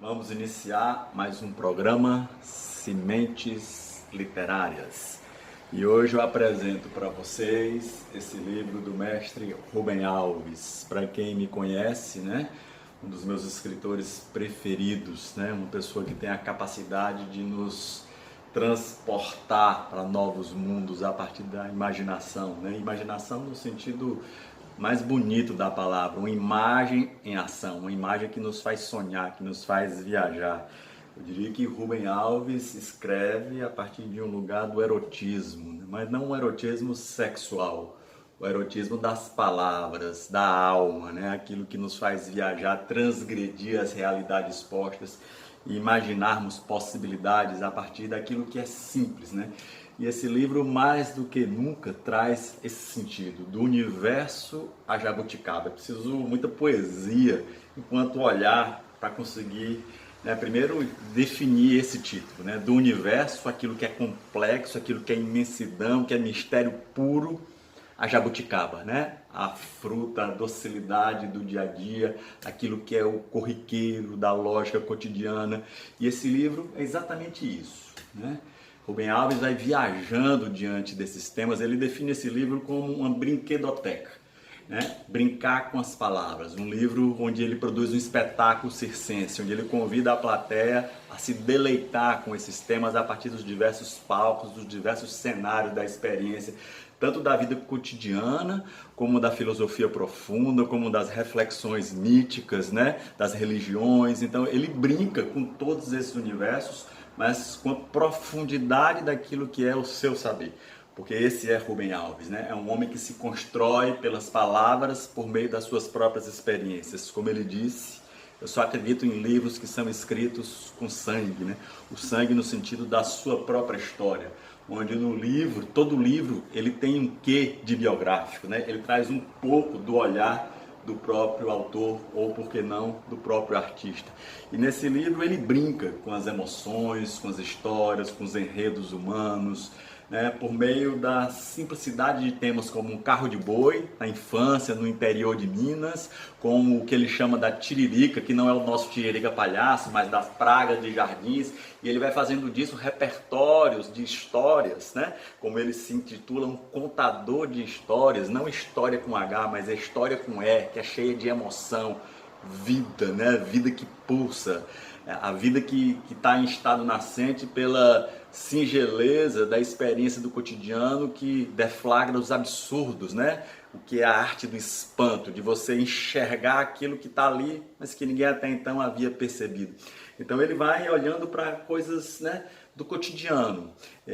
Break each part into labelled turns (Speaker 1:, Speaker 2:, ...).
Speaker 1: Vamos iniciar mais um programa Sementes Literárias. E hoje eu apresento para vocês esse livro do mestre Rubem Alves. Para quem me conhece, né, um dos meus escritores preferidos, né, uma pessoa que tem a capacidade de nos transportar para novos mundos a partir da imaginação, né? Imaginação no sentido mais bonito da palavra, uma imagem em ação, uma imagem que nos faz sonhar, que nos faz viajar. Eu diria que Rubem Alves escreve a partir de um lugar do erotismo, né? Mas não um erotismo sexual, o erotismo das palavras, da alma, né? Aquilo que nos faz viajar, transgredir as realidades postas e imaginarmos possibilidades a partir daquilo que é simples, né? E esse livro, mais do que nunca, traz esse sentido, do universo à jabuticaba. É preciso muita poesia enquanto olhar para conseguir, né, primeiro definir esse título, né, do universo, aquilo que é complexo, aquilo que é imensidão, que é mistério puro, a jabuticaba, né? A fruta, a docilidade do dia a dia, aquilo que é o corriqueiro da lógica cotidiana. E esse livro é exatamente isso, né? Rubem Alves vai viajando diante desses temas. Ele define esse livro como uma brinquedoteca, né? Brincar com as palavras, um livro onde ele produz um espetáculo circense, onde ele convida a plateia a se deleitar com esses temas a partir dos diversos palcos, dos diversos cenários da experiência, tanto da vida cotidiana, como da filosofia profunda, como das reflexões míticas, né? Das religiões. Então ele brinca com todos esses universos, mas com a profundidade daquilo que é o seu saber. Porque esse é Rubem Alves, né? É um homem que se constrói pelas palavras por meio das suas próprias experiências. Como ele disse, eu só acredito em livros que são escritos com sangue, né? O sangue no sentido da sua própria história, onde no livro, todo livro, ele tem um quê de biográfico, né? Ele traz um pouco do olhar do próprio autor, ou por que não, do próprio artista. E nesse livro ele brinca com as emoções, com as histórias, com os enredos humanos, né, por meio da simplicidade de temas como um carro de boi, na infância, no interior de Minas, com o que ele chama da tiririca, que não é o nosso tiririca palhaço, mas das pragas de jardins, e ele vai fazendo disso repertórios de histórias, né, como ele se intitula, um contador de histórias, não história com H, mas é história com E, que é cheia de emoção, vida, né, vida que pulsa, a vida que está em estado nascente pela singeleza da experiência do cotidiano, que deflagra os absurdos, né? O que é a arte do espanto, de você enxergar aquilo que está ali, mas que ninguém até então havia percebido. Então ele vai olhando para coisas, né, do cotidiano.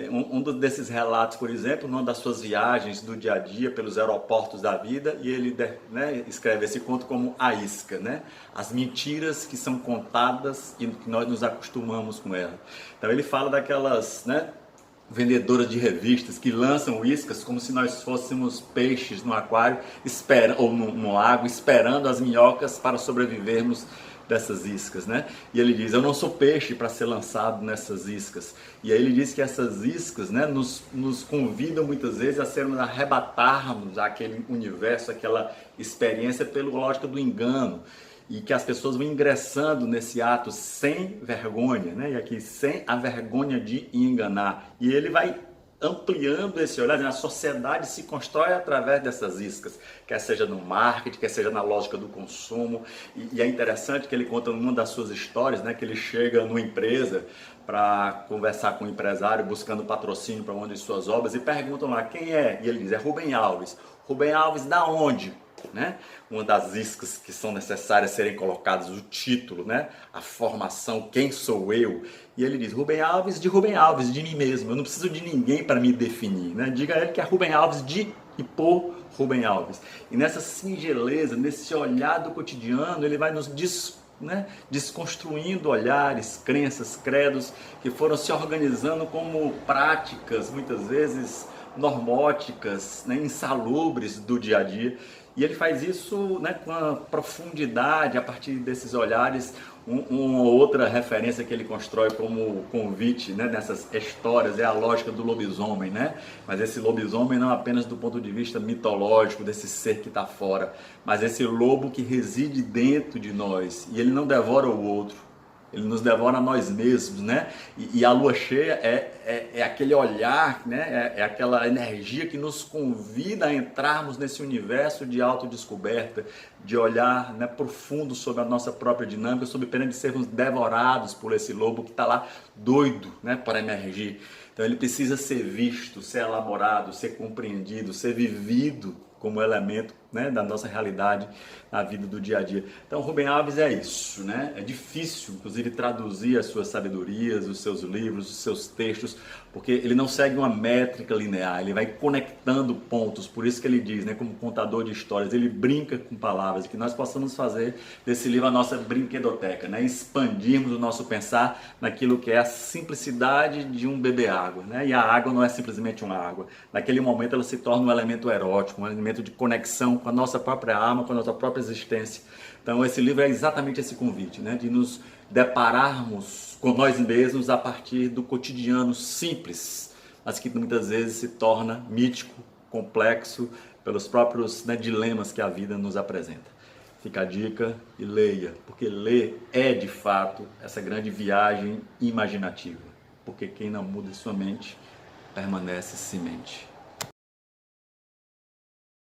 Speaker 1: Um desses relatos, por exemplo, numa das suas viagens do dia a dia pelos aeroportos da vida, e ele, né, escreve esse conto como a isca, né? As mentiras que são contadas e que nós nos acostumamos com ela. Então ele fala daquelas, né, vendedoras de revistas que lançam iscas como se nós fôssemos peixes no aquário ou no lago, esperando as minhocas para sobrevivermos dessas iscas, né? E ele diz, eu não sou peixe para ser lançado nessas iscas. E aí ele diz que essas iscas, né, nos convidam muitas vezes a sermos, arrebatarmos aquele universo, aquela experiência pela lógica do engano. E que as pessoas vão ingressando nesse ato sem vergonha, né? E aqui, sem a vergonha de enganar. E ele vai ampliando esse olhar, a sociedade se constrói através dessas iscas, quer seja no marketing, quer seja na lógica do consumo. E é interessante que ele conta numa das suas histórias, né, que ele chega numa empresa para conversar com o empresário, buscando patrocínio para uma de suas obras, e perguntam lá, quem é? E ele diz, é Rubem Alves. Rubem Alves da onde? Né? Uma das iscas que são necessárias serem colocadas, o título, né? A formação, quem sou eu? E ele diz, Rubem Alves, de mim mesmo, eu não preciso de ninguém para me definir, né? Diga a ele que é Rubem Alves de e por Rubem Alves. E nessa singeleza, nesse olhar do cotidiano, ele vai nos desconstruindo olhares, crenças, credos que foram se organizando como práticas, muitas vezes normóticas, né, insalubres do dia a dia. E ele faz isso, né, com a profundidade, a partir desses olhares. Uma outra referência que ele constrói como convite, né, nessas histórias é a lógica do lobisomem, né? Mas esse lobisomem não apenas do ponto de vista mitológico, desse ser que está fora, mas esse lobo que reside dentro de nós, e ele não devora o outro, Ele nos devora a nós mesmos, né? E a lua cheia é aquele olhar, né? É aquela energia que nos convida a entrarmos nesse universo de autodescoberta, de olhar, né, profundo sobre a nossa própria dinâmica, sob pena de sermos devorados por esse lobo que está lá doido, né, para emergir. Então ele precisa ser visto, ser elaborado, ser compreendido, ser vivido como elemento, né, da nossa realidade na vida do dia a dia. Então Rubem Alves é isso, né? É difícil, inclusive, traduzir as suas sabedorias, os seus livros, os seus textos, porque ele não segue uma métrica linear, ele vai conectando pontos. Por isso que ele diz, né, como contador de histórias, ele brinca com palavras, que nós possamos fazer desse livro a nossa brinquedoteca, né? Expandirmos o nosso pensar naquilo que é a simplicidade de um beber água, né? E a água não é simplesmente uma água. Naquele momento ela se torna um elemento erótico, um elemento de conexão com a nossa própria alma, com a nossa própria existência. Então esse livro é exatamente esse convite, né? De nos depararmos com nós mesmos a partir do cotidiano simples, mas que muitas vezes se torna mítico, complexo, pelos próprios, né, dilemas que a vida nos apresenta. Fica a dica e leia, porque ler é de fato essa grande viagem imaginativa, porque quem não muda sua mente permanece semente.